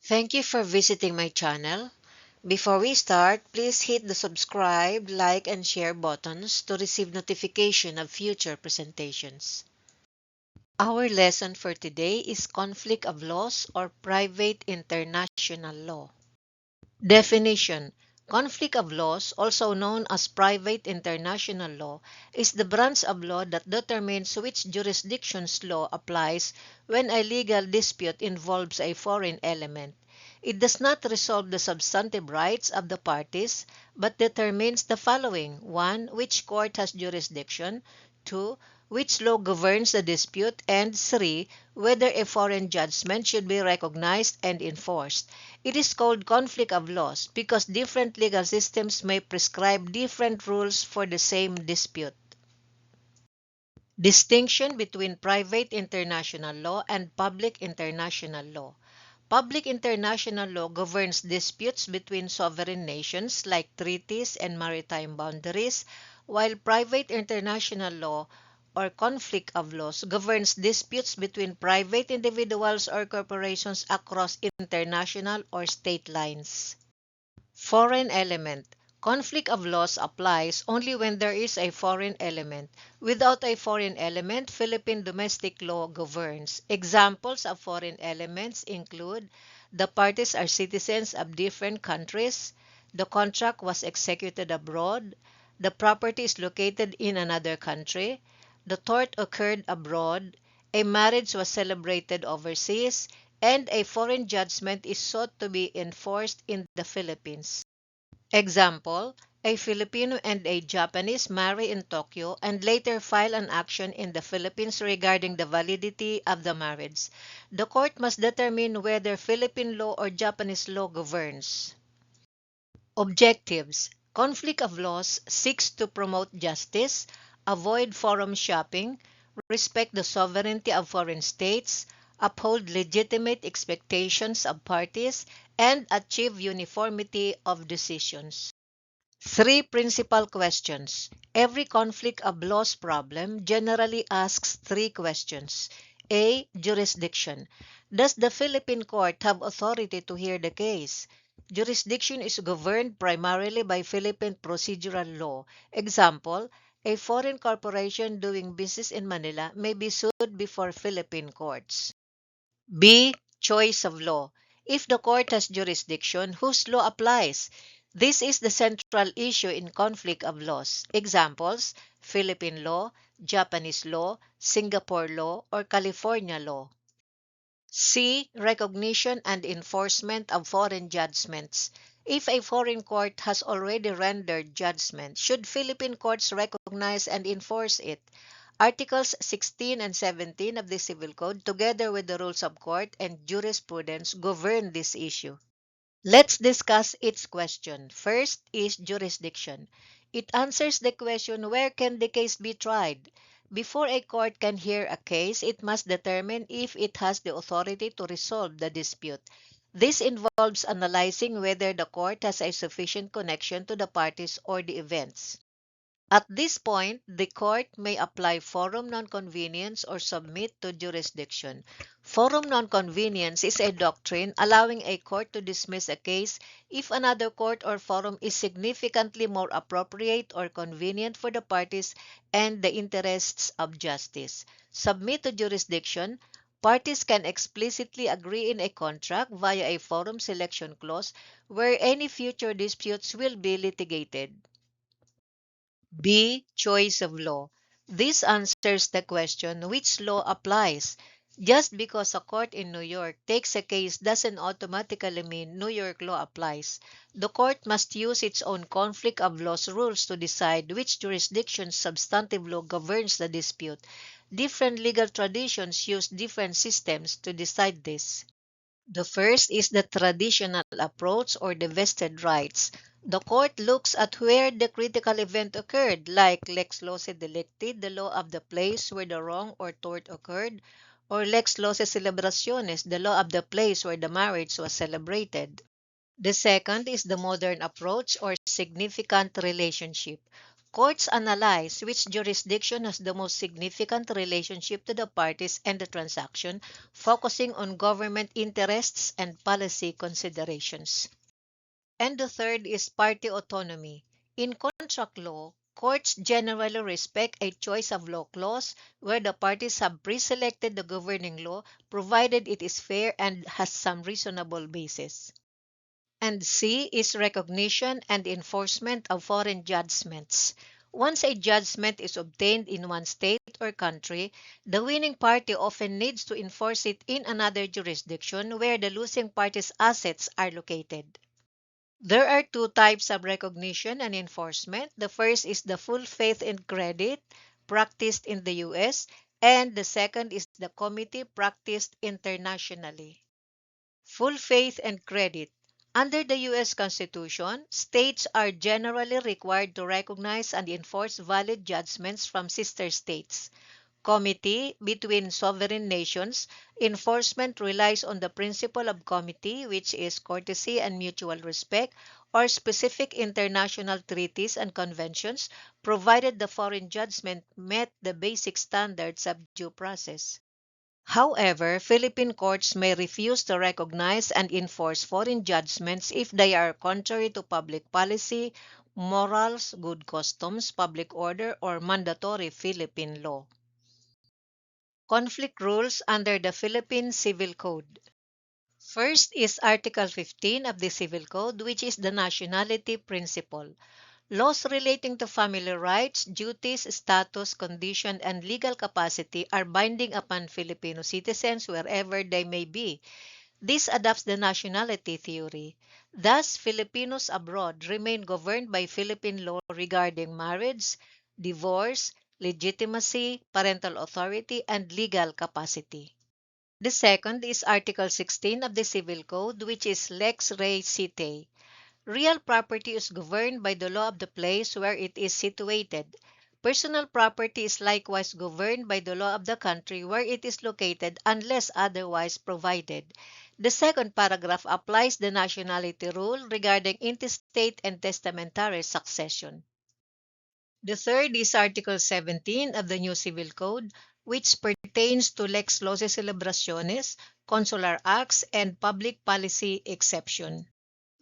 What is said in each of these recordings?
Thank you for visiting my channel. Before we start, please hit the subscribe, like, and share buttons to receive notification of future presentations. Our lesson for today is conflict of laws or private international law. Definition: conflict of laws, also known as private international law, is the branch of law that determines which jurisdiction's law applies when a legal dispute involves a foreign element. It does not resolve the substantive rights of the parties, but determines the following: 1. Which court has jurisdiction; 2. Which law governs the dispute; and 3. Whether a foreign judgment should be recognized and enforced. It is called conflict of laws because different legal systems may prescribe different rules for the same dispute. Distinction between private international law and public international law. Public international law governs disputes between sovereign nations like treaties and maritime boundaries, while private international law or conflict of laws governs disputes between private individuals or corporations across international or state lines. Foreign element. Conflict of laws applies only when there is a foreign element. Without a foreign element, Philippine domestic law governs. Examples of foreign elements include the parties are citizens of different countries, the contract was executed abroad, the property is located in another country, the tort occurred abroad, a marriage was celebrated overseas, and a foreign judgment is sought to be enforced in the Philippines. Example: a Filipino and a Japanese marry in Tokyo and later file an action in the Philippines regarding the validity of the marriage. The court must determine whether Philippine law or Japanese law governs. Objectives: conflict of laws seeks to promote justice, avoid forum shopping, respect the sovereignty of foreign states, uphold legitimate expectations of parties, and achieve uniformity of decisions. Three principal questions. Every conflict of laws problem generally asks three questions. A. Jurisdiction. Does the Philippine court have authority to hear the case? Jurisdiction is governed primarily by Philippine procedural law. Example: a foreign corporation doing business in Manila may be sued before Philippine courts. B. Choice of law. If the court has jurisdiction, whose law applies? This is the central issue in conflict of laws. Examples: Philippine law, Japanese law, Singapore law, or California law. C. Recognition and enforcement of foreign judgments. If a foreign court has already rendered judgment, should Philippine courts recognize and enforce it? Articles 16 and 17 of the Civil Code, together with the rules of court and jurisprudence, govern this issue. Let's discuss its question. First is jurisdiction. It answers the question, where can the case be tried? Before a court can hear a case, it must determine if it has the authority to resolve the dispute. This involves analyzing whether the court has a sufficient connection to the parties or the events. At this point, the court may apply forum nonconvenience or submit to jurisdiction. Forum nonconvenience is a doctrine allowing a court to dismiss a case if another court or forum is significantly more appropriate or convenient for the parties and the interests of justice. Submit to jurisdiction. Parties can explicitly agree in a contract via a forum selection clause where any future disputes will be litigated. B. Choice of law. This answers the question, which law applies? Just because a court in New York takes a case doesn't automatically mean New York law applies. The court must use its own conflict of laws rules to decide which jurisdiction's substantive law governs the dispute. Different legal traditions use different systems to decide this. The first is the traditional approach or the vested rights. The court looks at where the critical event occurred, like lex loci delicti, the law of the place where the wrong or tort occurred, or lex loci celebrationis, the law of the place where the marriage was celebrated. The second is the modern approach or significant relationship. Courts analyze which jurisdiction has the most significant relationship to the parties and the transaction, focusing on government interests and policy considerations. And the third is party autonomy. In contract law, courts generally respect a choice of law clause where the parties have pre-selected the governing law provided it is fair and has some reasonable basis. And C is recognition and enforcement of foreign judgments. Once a judgment is obtained in one state or country, the winning party often needs to enforce it in another jurisdiction where the losing party's assets are located. There are two types of recognition and enforcement. The first is the full faith and credit practiced in the US, and the second is the committee practiced internationally. Full faith and credit. Under the U.S. Constitution, states are generally required to recognize and enforce valid judgments from sister states. Comity between sovereign nations. Enforcement relies on the principle of comity, which is courtesy and mutual respect, or specific international treaties and conventions, provided the foreign judgment met the basic standards of due process. However, Philippine courts may refuse to recognize and enforce foreign judgments if they are contrary to public policy, morals, good customs, public order, or mandatory Philippine law. Conflict rules under the Philippine Civil Code. First is Article 15 of the Civil Code, which is the nationality principle. Laws relating to family rights, duties, status, condition, and legal capacity are binding upon Filipino citizens wherever they may be. This adopts the nationality theory. Thus, Filipinos abroad remain governed by Philippine law regarding marriage, divorce, legitimacy, parental authority, and legal capacity. The second is Article 16 of the Civil Code, which is Lex Rei Site. Real property is governed by the law of the place where it is situated. Personal property is likewise governed by the law of the country where it is located unless otherwise provided. The second paragraph applies the nationality rule regarding intestate and testamentary succession. The third is Article 17 of the new Civil Code, which pertains to Lex Loci Celebraciones, Consular Acts, and Public Policy Exception.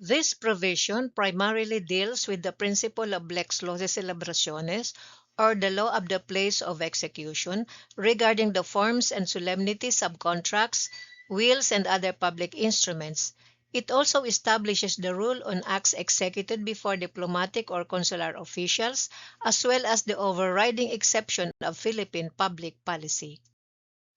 This provision primarily deals with the principle of lex loci celebrationes, or the law of the place of execution, regarding the forms and solemnities of contracts, wills, and other public instruments. It also establishes the rule on acts executed before diplomatic or consular officials, as well as the overriding exception of Philippine public policy.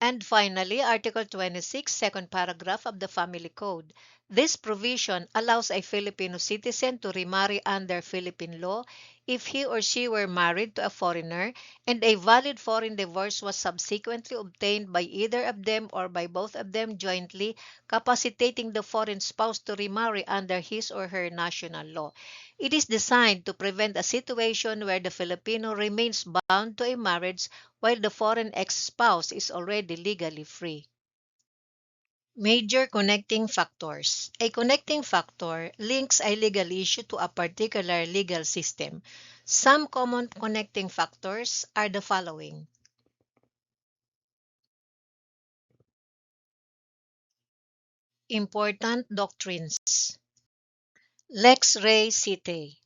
And finally, Article 26, second paragraph of the Family Code. This provision allows a Filipino citizen to remarry under Philippine law if he or she were married to a foreigner and a valid foreign divorce was subsequently obtained by either of them or by both of them jointly, capacitating the foreign spouse to remarry under his or her national law. It is designed to prevent a situation where the Filipino remains bound to a marriage while the foreign ex-spouse is already legally free. Major connecting factors. A connecting factor links a legal issue to a particular legal system. Some common connecting factors are the following. Important doctrines. Lex Rei Site.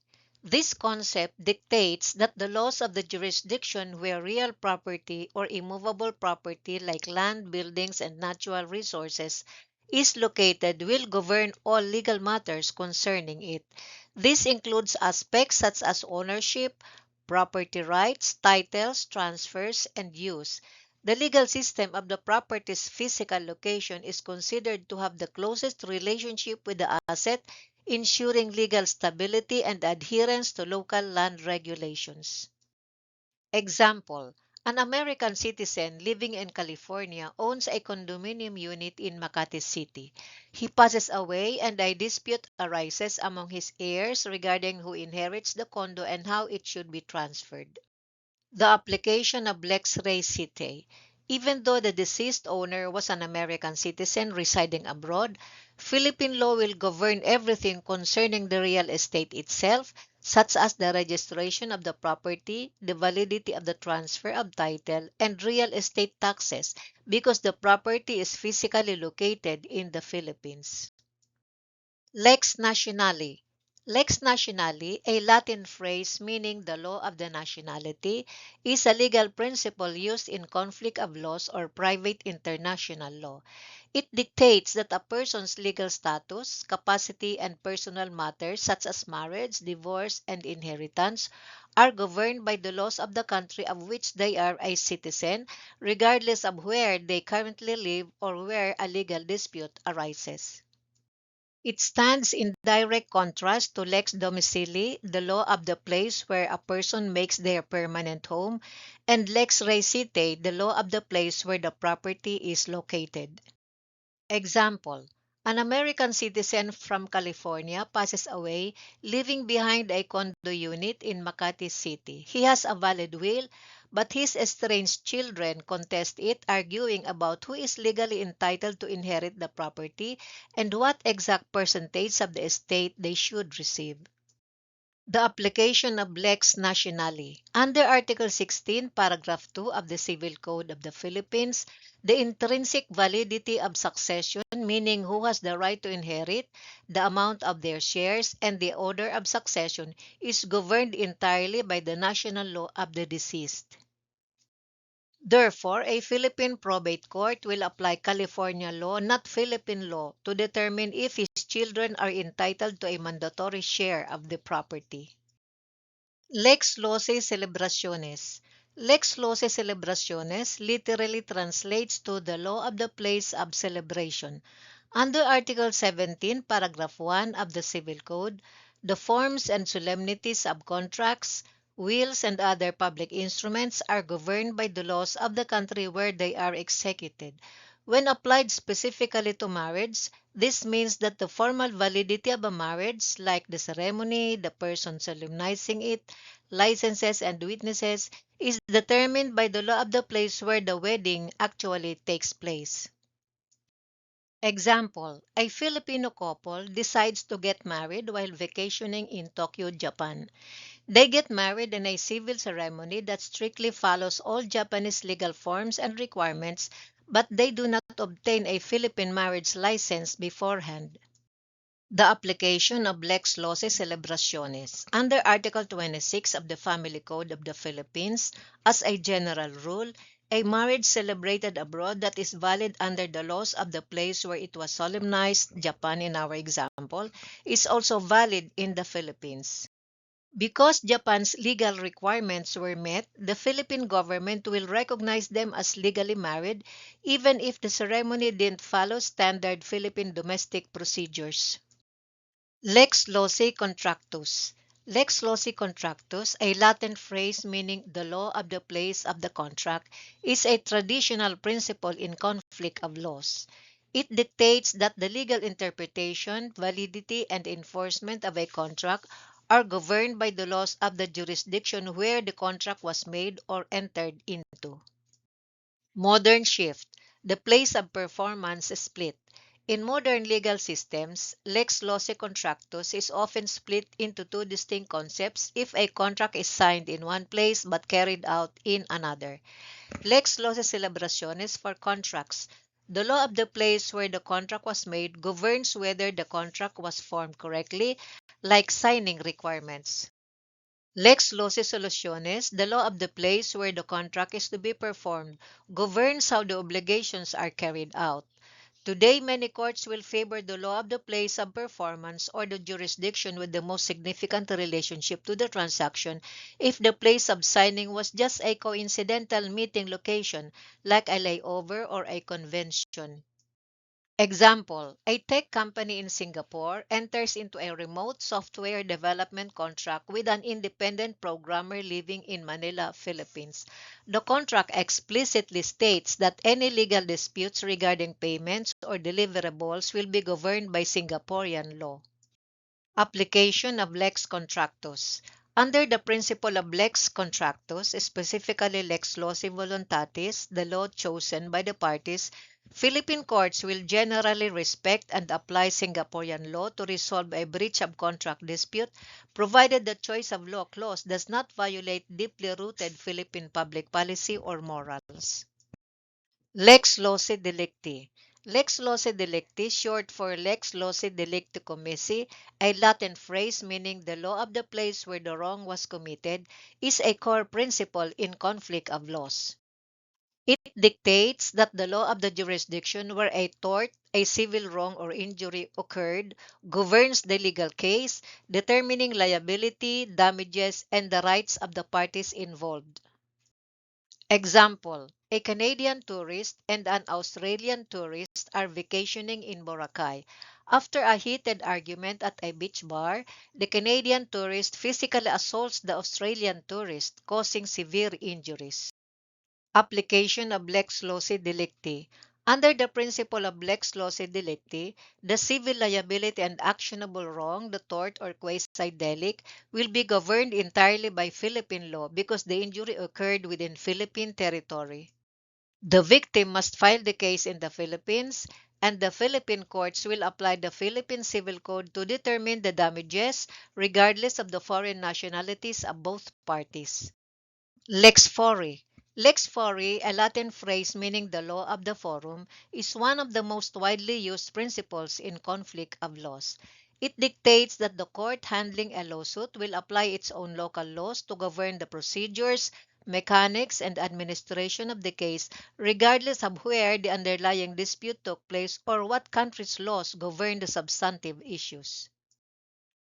This concept dictates that the laws of the jurisdiction where real property or immovable property like land, buildings, and natural resources is located will govern all legal matters concerning it. This includes aspects such as ownership, property rights, titles, transfers, and use. The legal system of the property's physical location is considered to have the closest relationship with the asset, ensuring legal stability and adherence to local land regulations. Example: an American citizen living in California owns a condominium unit in Makati City. He passes away and a dispute arises among his heirs regarding who inherits the condo and how it should be transferred. The application of Lex Rei Site. Even though the deceased owner was an American citizen residing abroad, Philippine law will govern everything concerning the real estate itself, such as the registration of the property, the validity of the transfer of title, and real estate taxes because the property is physically located in the Philippines. Lex nationali. Lex nationali, a Latin phrase meaning the law of the nationality, is a legal principle used in conflict of laws or private international law. It dictates that a person's legal status, capacity, and personal matters such as marriage, divorce, and inheritance are governed by the laws of the country of which they are a citizen, regardless of where they currently live or where a legal dispute arises. It stands in direct contrast to lex domicili, the law of the place where a person makes their permanent home, and lex recite, the law of the place where the property is located. Example: an American citizen from California passes away, leaving behind a condo unit in Makati City. He has a valid will, but his estranged children contest it, arguing about who is legally entitled to inherit the property and what exact percentage of the estate they should receive. The application of lex nationali. Under Article 16, Paragraph 2 of the Civil Code of the Philippines, the intrinsic validity of succession, meaning who has the right to inherit, the amount of their shares, and the order of succession, is governed entirely by the national law of the deceased. Therefore, a Philippine probate court will apply California law, not Philippine law, to determine if his children are entitled to a mandatory share of the property. Lex Loci Celebraciones. Lex Loci Celebraciones literally translates to the law of the place of celebration. Under Article 17, Paragraph 1 of the Civil Code, the forms and solemnities of contracts, wills, and other public instruments are governed by the laws of the country where they are executed. When applied specifically to marriage, this means that the formal validity of a marriage, like the ceremony, the person solemnizing it, licenses, and witnesses, is determined by the law of the place where the wedding actually takes place. Example: a Filipino couple decides to get married while vacationing in Tokyo, Japan. They get married in a civil ceremony that strictly follows all Japanese legal forms and requirements, but they do not obtain a Philippine marriage license beforehand. The application of Lex Loci Celebraciones. Under Article 26 of the Family Code of the Philippines, as a general rule, a marriage celebrated abroad that is valid under the laws of the place where it was solemnized, Japan in our example, is also valid in the Philippines. Because Japan's legal requirements were met, the Philippine government will recognize them as legally married even if the ceremony didn't follow standard Philippine domestic procedures. Lex loci contractus. Lex loci contractus, a Latin phrase meaning the law of the place of the contract, is a traditional principle in conflict of laws. It dictates that the legal interpretation, validity, and enforcement of a contract are governed by the laws of the jurisdiction where the contract was made or entered into. Modern shift. The place of performance split. In modern legal systems, lex loci contractus is often split into two distinct concepts if a contract is signed in one place but carried out in another. Lex loci celebraciones for contracts. The law of the place where the contract was made governs whether the contract was formed correctly, like signing requirements. Lex loci solutiones, the law of the place where the contract is to be performed, governs how the obligations are carried out. Today, many courts will favor the law of the place of performance or the jurisdiction with the most significant relationship to the transaction if the place of signing was just a coincidental meeting location, like a layover or a convention. Example: a tech company in Singapore enters into a remote software development contract with an independent programmer living in Manila, Philippines. The contract explicitly states that any legal disputes regarding payments or deliverables will be governed by Singaporean law. Application of lex contractus. Under the principle of lex contractus, specifically lex loci voluntatis, the law chosen by the parties, Philippine courts will generally respect and apply Singaporean law to resolve a breach of contract dispute, provided the choice of law clause does not violate deeply rooted Philippine public policy or morals. Lex loci delicti. Lex loci delicti, short for Lex loci delicti commissii, a Latin phrase meaning the law of the place where the wrong was committed, is a core principle in conflict of laws. It dictates that the law of the jurisdiction where a tort, a civil wrong or injury occurred governs the legal case, determining liability, damages, and the rights of the parties involved. Example: a Canadian tourist and an Australian tourist are vacationing in Boracay. After a heated argument at a beach bar, the Canadian tourist physically assaults the Australian tourist, causing severe injuries. Application of Lex loci delicti. Under the principle of Lex loci delicti, the civil liability and actionable wrong, the tort or quasi-delict, will be governed entirely by Philippine law because the injury occurred within Philippine territory. The victim must file the case in the Philippines, and the Philippine courts will apply the Philippine Civil Code to determine the damages, regardless of the foreign nationalities of both parties. Lex fori. Lex fori, a Latin phrase meaning the law of the forum, is one of the most widely used principles in conflict of laws. It dictates that the court handling a lawsuit will apply its own local laws to govern the procedures, mechanics, and administration of the case, regardless of where the underlying dispute took place or what country's laws govern the substantive issues.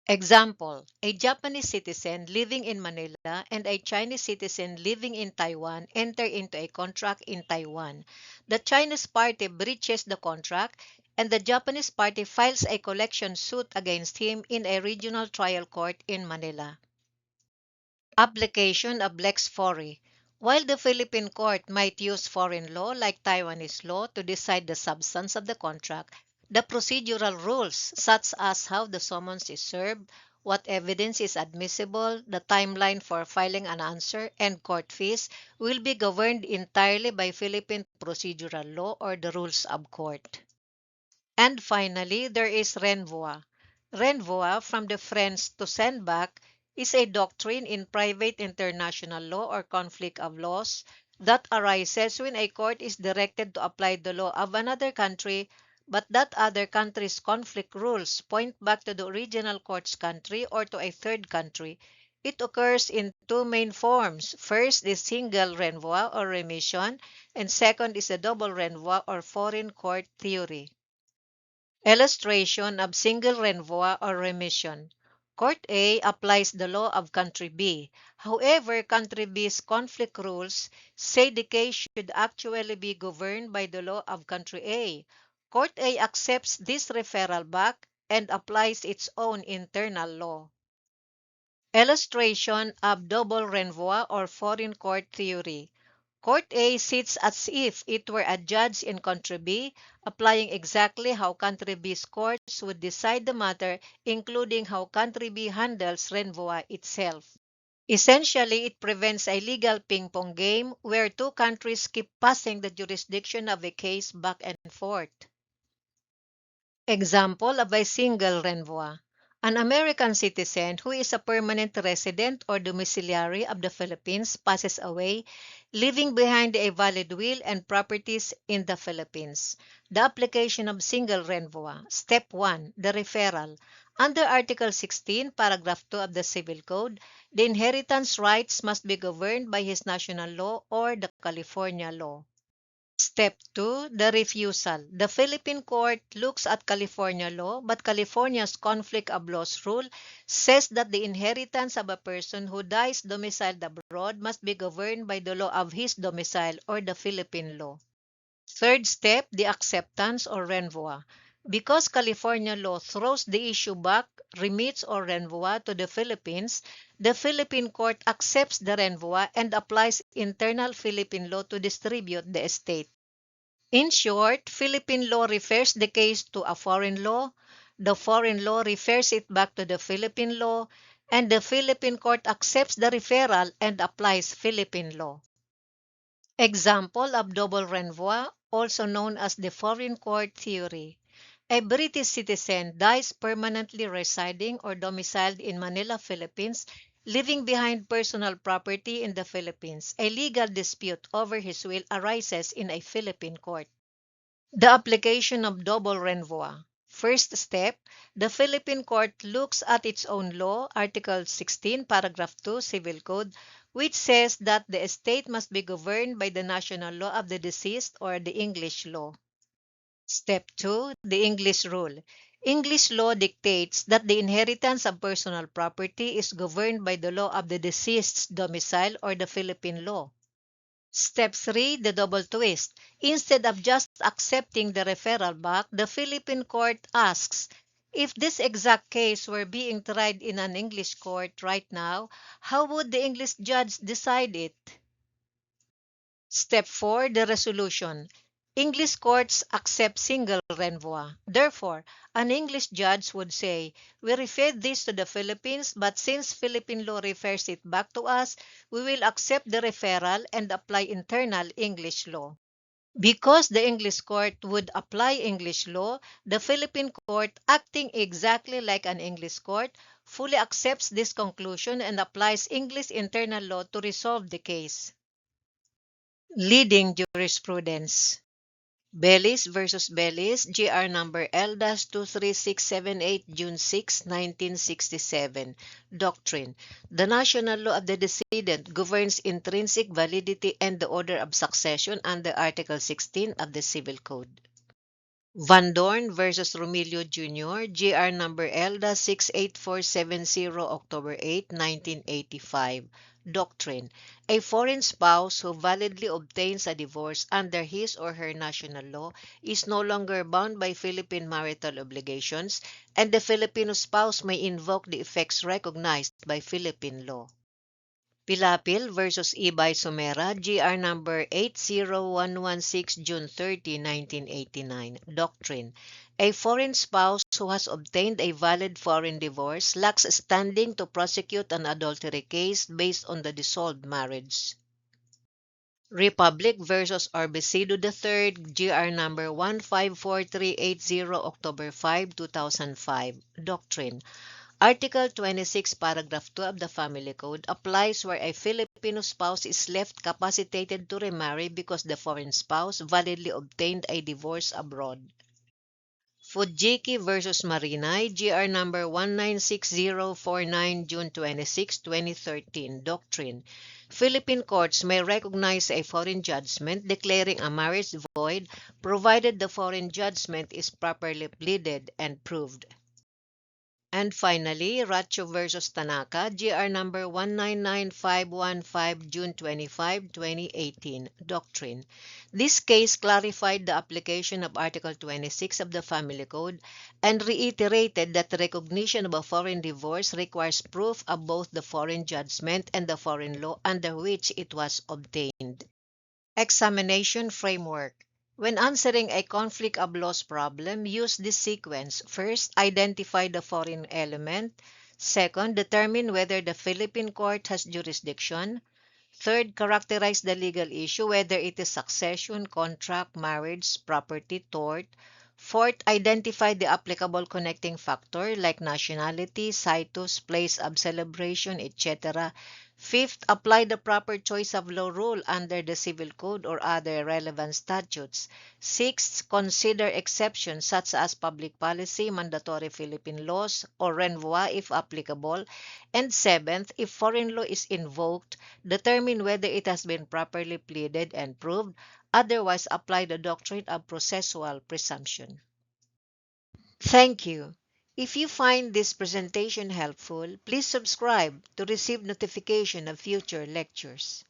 Example: a Japanese citizen living in Manila and a Chinese citizen living in Taiwan enter into a contract in Taiwan. The Chinese party breaches the contract and the Japanese party files a collection suit against him in a regional trial court in Manila. Application of Lex Fori. While the Philippine court might use foreign law like Taiwanese law to decide the substance of the contract, the procedural rules, such as how the summons is served, what evidence is admissible, the timeline for filing an answer, and court fees, will be governed entirely by Philippine procedural law or the rules of court. And finally, there is renvoi. Renvoi, from the French to send back, is a doctrine in private international law or conflict of laws that arises when a court is directed to apply the law of another country, but that other country's conflict rules point back to the original court's country or to a third country. It occurs in two main forms. First is single renvoi or remission, and second is a double renvoi or foreign court theory. Illustration of single renvoi or remission. Court A applies the law of country B. However, country B's conflict rules say the case should actually be governed by the law of country A. Court A accepts this referral back and applies its own internal law. Illustration of double renvoi or foreign court theory. Court A sits as if it were a judge in country B, applying exactly how country B's courts would decide the matter, including how country B handles renvoi itself. Essentially, it prevents a legal ping-pong game where two countries keep passing the jurisdiction of a case back and forth. Example of a single renvoi. An American citizen who is a permanent resident or domiciliary of the Philippines passes away, leaving behind a valid will and properties in the Philippines. The application of single renvoi. Step 1. The referral. Under Article 16, Paragraph 2 of the Civil Code, the inheritance rights must be governed by his national law or the California law. Step 2. The refusal. The Philippine court looks at California law, but California's conflict of laws rule says that the inheritance of a person who dies domiciled abroad must be governed by the law of his domicile or the Philippine law. Third step, the acceptance or renvoi. Because California law throws the issue back, remits or renvoi to the Philippines, the Philippine court accepts the renvoi and applies internal Philippine law to distribute the estate. In short, Philippine law refers the case to a foreign law, the foreign law refers it back to the Philippine law, and the Philippine court accepts the referral and applies Philippine law. Example of double renvoi also known as the Foreign Court Theory. A British citizen dies permanently residing or domiciled in Manila, Philippines, leaving behind personal property in the Philippines. A legal dispute over his will arises in a Philippine court. The application of double renvoi. First step, the Philippine court looks at its own law, Article 16, Paragraph 2, Civil Code, which says that the estate must be governed by the national law of the deceased or the English law. Step 2, the English rule. English law dictates that the inheritance of personal property is governed by the law of the deceased's domicile or the Philippine law. Step 3, the double twist. Instead of just accepting the referral back, the Philippine court asks, if this exact case were being tried in an English court right now, how would the English judge decide it? Step 4, the resolution. English courts accept single renvoi. Therefore, an English judge would say, we refer this to the Philippines, but since Philippine law refers it back to us, we will accept the referral and apply internal English law. Because the English court would apply English law, the Philippine court, acting exactly like an English court, fully accepts this conclusion and applies English internal law to resolve the case. Leading jurisprudence. Bellis versus Bellis, GR number L-23678, June 6, 1967. Doctrine. The national law of the decedent governs intrinsic validity and the order of succession under Article 16 of the Civil Code. Van Dorn versus Romilio Jr., GR number L-68470, October 8, 1985. Doctrine. A foreign spouse who validly obtains a divorce under his or her national law is no longer bound by Philippine marital obligations, and the Filipino spouse may invoke the effects recognized by Philippine law. Pilapil versus Ibay Somera, GR number 80116, June 30, 1989. Doctrine. A foreign spouse who has obtained a valid foreign divorce lacks standing to prosecute an adultery case based on the dissolved marriage. Republic versus Orbecido III, GR number 154380, October 5, 2005. Doctrine. Article 26, Paragraph 2 of the Family Code applies where a Filipino spouse is left capacitated to remarry because the foreign spouse validly obtained a divorce abroad. Fujiki versus Marinay, GR number 196049, June 26, 2013. Doctrine. Philippine courts may recognize a foreign judgment declaring a marriage void provided the foreign judgment is properly pleaded and proved. And finally, Racho versus Tanaka, GR number 199515, June 25, 2018. Doctrine. This case clarified the application of Article 26 of the Family Code and reiterated that the recognition of a foreign divorce requires proof of both the foreign judgment and the foreign law under which it was obtained. Examination framework. When answering a conflict of laws problem, use this sequence. First, identify the foreign element. Second, determine whether the Philippine court has jurisdiction. Third, characterize the legal issue, whether it is succession, contract, marriage, property, tort. Fourth, identify the applicable connecting factor like nationality, situs, place of celebration, etc. Fifth, apply the proper choice of law rule under the Civil Code or other relevant statutes. Sixth, consider exceptions such as public policy, mandatory Philippine laws, or renvoi if applicable. And seventh, if foreign law is invoked, determine whether it has been properly pleaded and proved. Otherwise, apply the doctrine of processual presumption. Thank you. If you find this presentation helpful, please subscribe to receive notification of future lectures.